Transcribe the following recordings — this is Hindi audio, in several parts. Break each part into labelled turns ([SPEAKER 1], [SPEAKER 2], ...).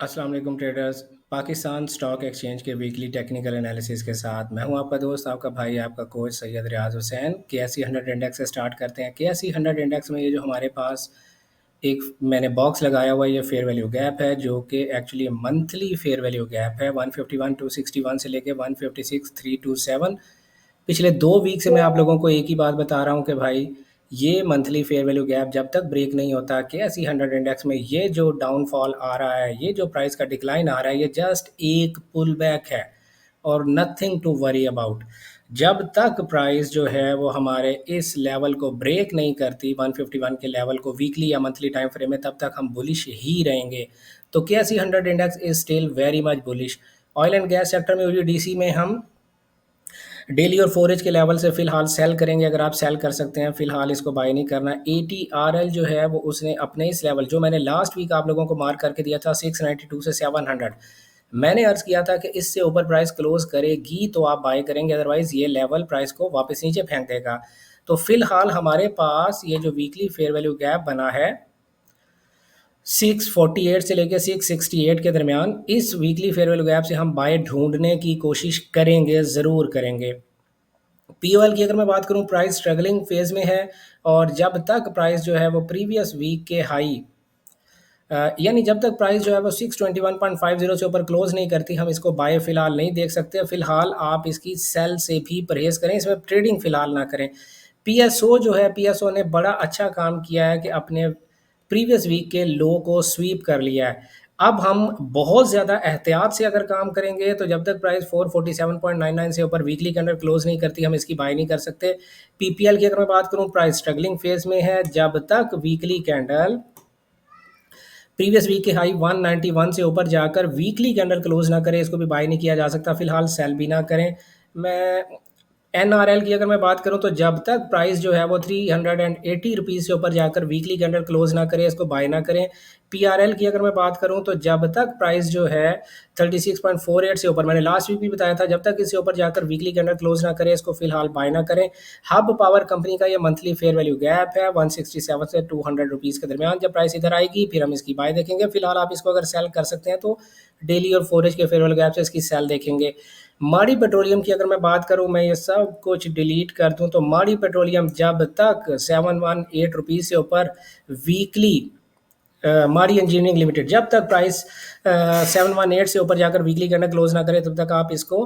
[SPEAKER 1] अस्सलाम वालेकुम ट्रेडर्स। पाकिस्तान स्टॉक एक्सचेंज के वीकली टेक्निकल एनालिसिस के साथ मैं हूं आपका दोस्त, आपका भाई, आपका कोच सैयद रियाज हुसैन। के 100 इंडेक्स से स्टार्ट करते हैं। के 100 इंडेक्स में ये जो हमारे पास एक मैंने बॉक्स लगाया हुआ है, ये फेयर वैल्यू गैप है, जो कि actually monthly fair value gap है 151,261 से लेके 156,327। पिछले 2 वीक से मैं आप लोगों को एक ही बात बता रहा हूँ कि भाई ये मंथली फेयर वैल्यू गैप जब तक ब्रेक नहीं होता, के 100 इंडेक्स में ये जो डाउनफॉल आ रहा है, ये जो प्राइस का डिक्लाइन आ रहा है, ये जस्ट एक पुल बैक है और नथिंग टू वरी अबाउट। जब तक प्राइस जो है वो हमारे इस लेवल को ब्रेक नहीं करती 151 के लेवल को वीकली या मंथली टाइम फ्रेम में, तब तक हम बुलिश ही रहेंगे। तो के 100 index is still very much bullish. Oil and gas sector में ओजीडीसी में हम डेली और फोरेज के लेवल से फिलहाल सेल करेंगे। अगर आप सेल कर सकते हैं, फिलहाल इसको बाय नहीं करना। ATRL जो है वो उसने अपने इस लेवल जो मैंने लास्ट वीक आप लोगों को मार्क करके दिया था 692 से 700, मैंने अर्ज किया था कि इससे ऊपर प्राइस क्लोज करेगी तो आप बाय करेंगे, अदरवाइज ये लेवल प्राइस को वापस नीचे फेंक देगा। तो फिलहाल हमारे पास ये जो वीकली फेयर वैल्यू गैप बना है 648 से लेकर 668 के दरमियान, इस वीकली फेयर वैल्यू गैप से हम बाय ढूंढने की कोशिश करेंगे, ज़रूर करेंगे। पीओएल की अगर मैं बात करूं, प्राइस स्ट्रगलिंग फेज में है और जब तक प्राइस जो है वो प्रीवियस वीक के हाई यानी जब तक प्राइस जो है वो 621.50 से ऊपर क्लोज नहीं करती, हम इसको बाय फिलहाल नहीं देख सकते। फिलहाल आप इसकी सेल से भी परहेज करें, इसमें ट्रेडिंग फिलहाल ना करें। पीएसओ जो है, पीएसओ ने बड़ा अच्छा काम किया है कि अपने प्रीवियस वीक के लो को स्वीप कर लिया है। अब हम बहुत ज़्यादा एहतियात से अगर काम करेंगे तो जब तक प्राइस 447.99 से ऊपर वीकली के अंदर क्लोज नहीं करती, हम इसकी बाय नहीं कर सकते। पीपीएल की अगर मैं बात करूं, प्राइस स्ट्रगलिंग फेज में है। जब तक वीकली कैंडल प्रीवियस वीक के हाई 191 से ऊपर जाकर वीकली कैंडल क्लोज ना करे, इसको भी बाय नहीं किया जा सकता। फिलहाल सेल भी ना करें। मैं एनआरएल की अगर मैं बात करूं तो जब तक प्राइस जो है वो 380 रुपीज़ से ऊपर जाकर वीकली कैंडल क्लोज ना करे, इसको बाय ना करें। पीआरएल की अगर मैं बात करूं तो जब तक प्राइस जो है 36.48 से ऊपर, मैंने लास्ट वीक भी बताया था, जब तक इससे ऊपर जाकर वीकली कैंडल क्लोज ना करे, इसको फिलहाल बाय ना करें। हब पावर कंपनी का ये मंथली फेयर वैल्यू गैप है 167 से 200 रुपीज़ के दरमियान। जब प्राइस इधर आएगी फिर हम इसकी बाय देखेंगे। फिलहाल आप इसको अगर सेल कर सकते हैं तो डेली और फोरेज के फेयर वैल्यू गैप से इसकी सेल देखेंगे। माड़ी पेट्रोलियम की अगर मैं बात करूं, मैं ये सब कुछ डिलीट कर दूं, तो माड़ी पेट्रोलियम जब तक 718 रुपीज़ से ऊपर वीकली, माड़ी इंजीनियरिंग लिमिटेड जब तक प्राइस 718 से ऊपर जाकर वीकली कैंडल क्लोज ना करे, तब तक आप इसको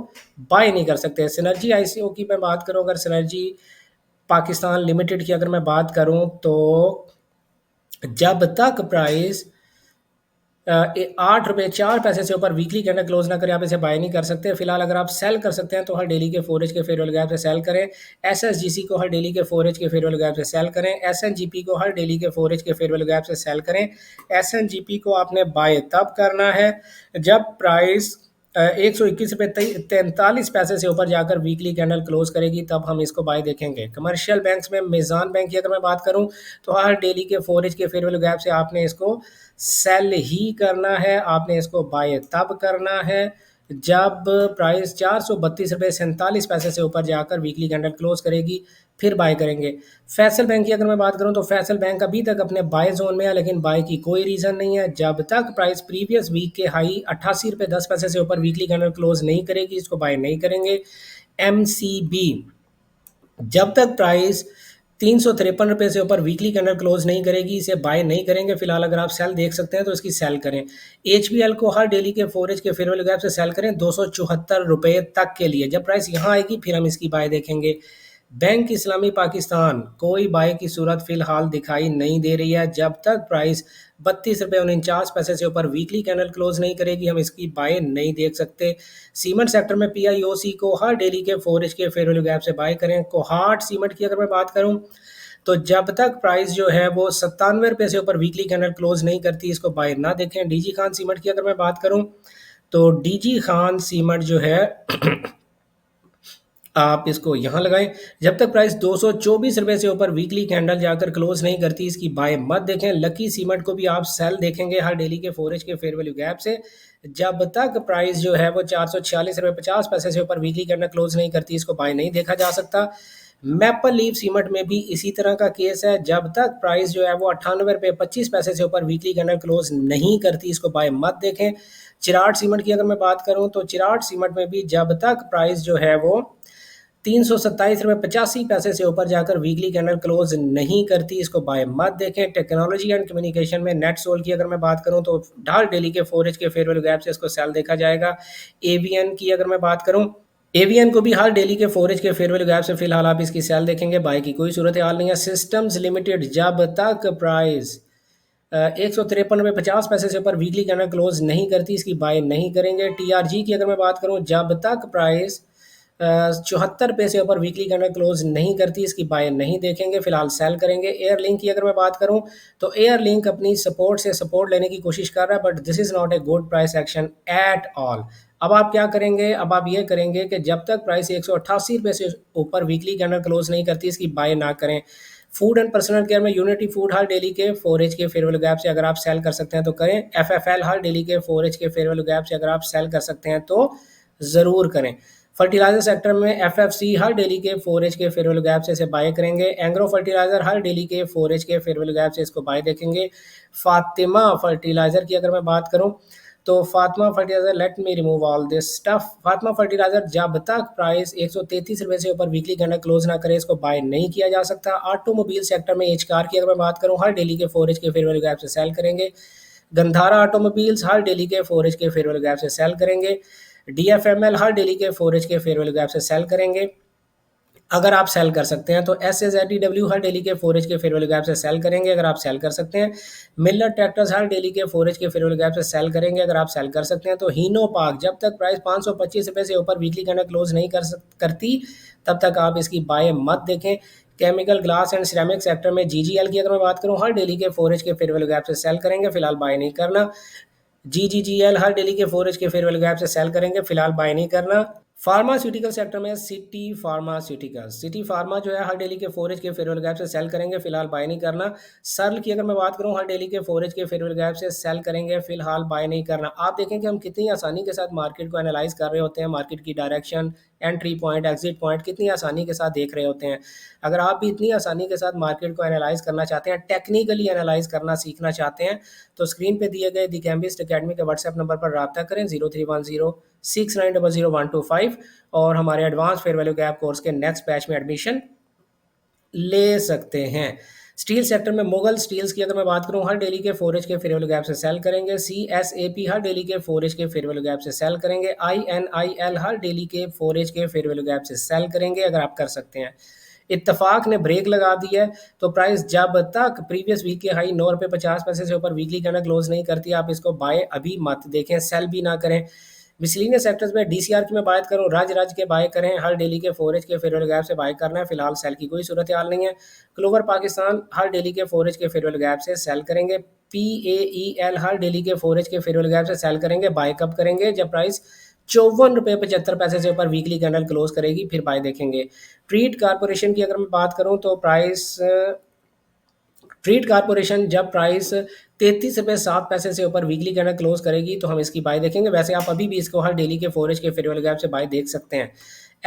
[SPEAKER 1] बाय नहीं कर सकते। सिनर्जी आईसीओ की मैं बात करूं, अगर सिनर्जी पाकिस्तान लिमिटेड की अगर मैं बात करूं तो जब तक प्राइस 8 रुपये 4 पैसे से ऊपर वीकली कैंडल क्लोज ना करें, आप इसे बाय नहीं कर सकते। फिलहाल अगर आप सेल कर सकते हैं तो हर डेली के फोरेज के फेयर वैल्यू गैप से सेल करें। एसएसजीसी को हर डेली के फोरेज के फेयर वैल्यू गैप से सेल करें। एसएनजीपी को हर डेली के फोरेज के फेयर वैल्यू गैप से सेल करें। एसएनजीपी को आपने बाय तब करना है जब प्राइस 121 रुपये 43 पैसे से ऊपर जाकर वीकली कैंडल क्लोज करेगी, तब हम इसको बाय देखेंगे। कमर्शियल बैंक्स में मिजान बैंक की अगर मैं बात करूं तो हर डेली के फोरेज के फेयर वैल्यू गैप से आपने इसको सेल ही करना है। आपने इसको बाय तब करना है जब प्राइस 432 रुपये 47 पैसे से ऊपर जाकर वीकली कैंडल क्लोज करेगी, फिर बाय करेंगे। फैसल बैंक की अगर मैं बात करूं तो फैसल बैंक अभी तक अपने बाय जोन में है, लेकिन बाय की कोई रीज़न नहीं है। जब तक प्राइस प्रीवियस वीक के हाई 88 रुपये 10 पैसे से ऊपर वीकली कैंडल क्लोज नहीं करेगी, इसको बाय नहीं करेंगे। MCB जब तक प्राइस 353 रुपये से ऊपर वीकली कैंडल क्लोज नहीं करेगी, इसे बाय नहीं करेंगे। फिलहाल अगर आप सेल देख सकते हैं तो इसकी सेल करें। HBL को हर डेली के फोरेज के फेयर वैल्यू गैप से सेल करें 274 रुपये तक के लिए। जब प्राइस यहाँ आएगी फिर हम इसकी बाय देखेंगे। बैंक इस्लामी पाकिस्तान, कोई बाय की सूरत फिलहाल दिखाई नहीं दे रही है। जब तक प्राइस 32 रुपये 49 पैसे से ऊपर वीकली कैंडल क्लोज नहीं करेगी, हम इसकी बाय नहीं देख सकते। सीमेंट सेक्टर में PIOC को हर डेली के फोरेज के फेयर वैल्यू गैप से बाय करें। कोहाट सीमेंट की अगर मैं बात करूं तो जब तक प्राइस जो है वो 97 रुपये से ऊपर वीकली कैंडल क्लोज नहीं करती, इसको बाय ना देखें। डीजी खान सीमेंट की अगर मैं बात करूं तो डीजी खान सीमेंट जो है आप इसको यहाँ लगाएं। जब तक प्राइस 224 रुपये से ऊपर वीकली कैंडल जाकर क्लोज नहीं करती, इसकी बाय मत देखें। लकी सीमेंट को भी आप सेल देखेंगे हर डेली के फोरेज के फेयर वैल्यू गैप से। जब तक प्राइस जो है वो 446 रुपये 50 पैसे से ऊपर वीकली कैंडल क्लोज नहीं करती, इसको बाय नहीं देखा जा सकता। मैपल लीफ सीमेंट में भी इसी तरह का केस है, जब तक प्राइस जो है वो 98 रुपये 25 पैसे से ऊपर वीकली कैंडल क्लोज नहीं करती, इसको बाय मत देखें। चिराट सीमेंट की अगर मैं बात करूं तो चिराट सीमेंट में भी जब तक प्राइस जो है वो 327 रुपये 85 पैसे से ऊपर जाकर वीकली कैंडल क्लोज नहीं करती, इसको बाय मत देखें। टेक्नोलॉजी एंड कम्युनिकेशन में नेट सोल की अगर मैं बात करूं तो ढाल डेली के 4H के फेयर वैल्यू गैप से इसको सेल देखा जाएगा। एवीएन की अगर मैं बात करूं, एवीएन को भी हाल डेली के 4H के फेयर वैल्यू गैप से फिलहाल आप इसकी सेल देखेंगे, बाय की कोई सूरत हाल नहीं है। सिस्टम्स लिमिटेड जब तक प्राइस 153 रुपये 50 पैसे से ऊपर वीकली कैंडल क्लोज नहीं करती, इसकी बाय नहीं करेंगे। टीआरजी की अगर मैं बात करूं, जब तक प्राइस 74 रुपये से ऊपर वीकली कैंडल क्लोज नहीं करती, इसकी बाय नहीं देखेंगे, फिलहाल सेल करेंगे। एयर लिंक की अगर मैं बात करूं तो एयर लिंक अपनी सपोर्ट से सपोर्ट लेने की कोशिश कर रहा है, but this is not a good price action at all. अब आप क्या करेंगे, अब आप ये करेंगे कि जब तक प्राइस 188 रुपये से ऊपर वीकली कैंडल क्लोज नहीं करती, इसकी बाय ना करें। फूड एंड पर्सनल केयर में यूनिटी फूड हाल डेली के 4H के फेयर वैल्यू गैप से अगर आप सेल कर सकते हैं तो करें। एफएफएल हाल डेली के 4H के फेयर वैल्यू गैप से अगर आप सेल कर सकते हैं तो ज़रूर करें। फर्टिलाइजर सेक्टर में एफएफसी हर डेली के 4H के फेयर वैल्यू गैप से इसे बाय करेंगे। एंग्रो फर्टिलाइजर हर डेली के 4H के फेयर वैल्यू गैप से इसको बाय देखेंगे। फातिमा फर्टिलाइजर की अगर मैं बात करूं तो Fatima fertiliser, let me remove all this stuff. Fatima fertiliser जब तक प्राइस 133 रुपये से ऊपर वीकली कैंडल क्लोज ना करे, इसको बाय नहीं किया जा सकता। ऑटोमोबाइल सेक्टर में एच कार की अगर मैं बात करूं, हर डेली के 4H के फेयर वैल्यू गैप से सेल करेंगे। गंधारा ऑटोमोबाइल्स हर डेली के 4H के फेयर वैल्यू गैप से सेल करेंगे। डीएफएमएल हर डेली के 4H के फेयर वैल्यू गैप से सेल करेंगे अगर आप सेल कर सकते हैं तो। SSITW हर डेली के 4H के फेयर वैल्यू गैप से सेल करेंगे अगर आप सेल कर सकते हैं। मिलर ट्रैक्टर्स हर डेली के 4H के फेयर वैल्यू गैप से सेल करेंगे अगर आप सेल कर सकते हैं तो। हीनो पार्क जब तक प्राइस 525 रुपये से ऊपर वीकली कैंडल क्लोज नहीं करती, तब तक आप इसकी बाय मत देखें। Chemical glass and ceramic sector में GGL की अगर मैं बात करूं, हर डेली के 4H के फेयर वैल्यू गैप से सेल करेंगे, फिलहाल बाय नहीं करना। GGGL हर डेली के 4H के फेयर वैल्यू गैप से सेल करेंगे, फिलहाल बाय नहीं करना। फार्मास्यूटिकल सेक्टर में सिटी फार्मा जो है हर डेली के 4H के फेयर वैल्यू गैप से सेल करेंगे, फिलहाल बाय नहीं करना। सर्ल की अगर मैं बात करूं, हर डेली के 4H के फेयर वैल्यू गैप से सेल करेंगे, फिलहाल बाय नहीं करना। आप देखें कि हम कितनी आसानी के साथ मार्केट को एनालाइज कर रहे होते हैं, मार्केट की direction, entry point, exit point कितनी आसानी के साथ देख रहे होते हैं। अगर आप भी इतनी आसानी के साथ मार्केट को एनालाइज करना चाहते हैं, टेक्निकली एनालाइज करना सीखना चाहते हैं, तो स्क्रीन पे दिए गए द कैम्बिस्ट अकेडमी के व्हाट्सएप नंबर पर रब्ता करें 031069000125 और हमारे advance fair value gap course के नेक्स्ट बैच में एडमिशन ले सकते हैं। स्टील सेक्टर में मुगल स्टील्स की अगर मैं बात करूं, हर डेली के 4H के फेयर वैल्यू गैप से सेल करेंगे। CSAP हर डेली के 4H के फेयर वैल्यू गैप से सेल करेंगे। INIL हर डेली के 4H के फेयर वैल्यू गैप से सेल करेंगे अगर आप कर सकते हैं। इत्तफाक ने ब्रेक लगा दी है, तो प्राइस जब तक प्रीवियस वीक के हाई 9 रुपये 50 पैसे से ऊपर वीकली कैंडल क्लोज नहीं करती, आप इसको बाय अभी मत देखें, सेल भी ना करें। मिसलिनियस सेक्टर्स में DCR की मैं बात करूं, राज के बाय करें, हर डेली के 4H के फेयर वैल्यू गैप से बाय करना है, फिलहाल सेल की कोई सूरत हाल नहीं है। क्लोवर पाकिस्तान हर डेली के 4H के फेयर वैल्यू गैप से सेल करेंगे। PAEL हर डेली के 4H के फेयर वैल्यू गैप से सेल करेंगे, बाय कब करेंगे, जब प्राइस 54 रुपये 75 पैसे से ऊपर वीकली कैंडल क्लोज करेगी, फिर बाय देखेंगे। ट्रीट कारपोरेशन की अगर मैं बात करूं तो ट्रीट कारपोरेशन जब प्राइस 33 रुपये 7 पैसे से ऊपर वीकली कैंडल क्लोज करेगी तो हम इसकी बाय देखेंगे। वैसे आप अभी भी इसको हर डेली के 4H के फेयर वैल्यू गैप से बाय देख सकते हैं।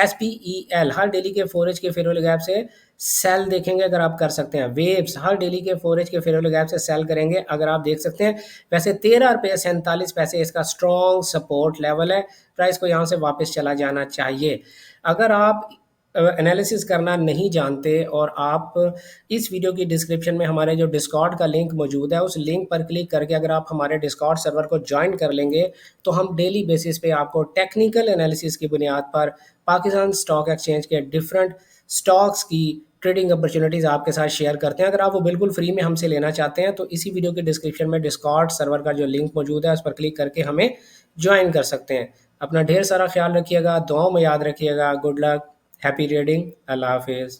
[SPEAKER 1] SPEL हर डेली के 4H के फेयर वैल्यू गैप से सेल देखेंगे अगर आप कर सकते हैं। वेव्स हर डेली के 4H के फेयर वैल्यू गैप से सेल करेंगे अगर आप देख सकते हैं। वैसे 13 रुपये 47 पैसे इसका स्ट्रॉन्ग सपोर्ट लेवल है, प्राइस को यहाँ से वापस चला जाना चाहिए। अगर आप एनालिसिस करना नहीं जानते और आप इस वीडियो की डिस्क्रिप्शन में हमारे जो डिस्कॉर्ड का लिंक मौजूद है, उस लिंक पर क्लिक करके अगर आप हमारे डिस्कॉर्ड सर्वर को ज्वाइन कर लेंगे तो हम डेली बेसिस पे आपको टेक्निकल एनालिसिस की बुनियाद पर पाकिस्तान स्टॉक एक्सचेंज के डिफरेंट स्टॉक्स की ट्रेडिंग अपॉर्चुनिटीज़ आपके साथ शेयर करते हैं। अगर आप वो बिल्कुल फ्री में हमसे लेना चाहते हैं तो इसी वीडियो के डिस्क्रिप्शन में डिस्कॉर्ड सर्वर का जो लिंक मौजूद है उस पर क्लिक करके हमें ज्वाइन कर सकते हैं। अपना ढेर सारा ख्याल रखिएगा, दुआओं में याद रखिएगा। गुड लक, हैप्पी ट्रेडिंग, अल्लाह हाफिज़।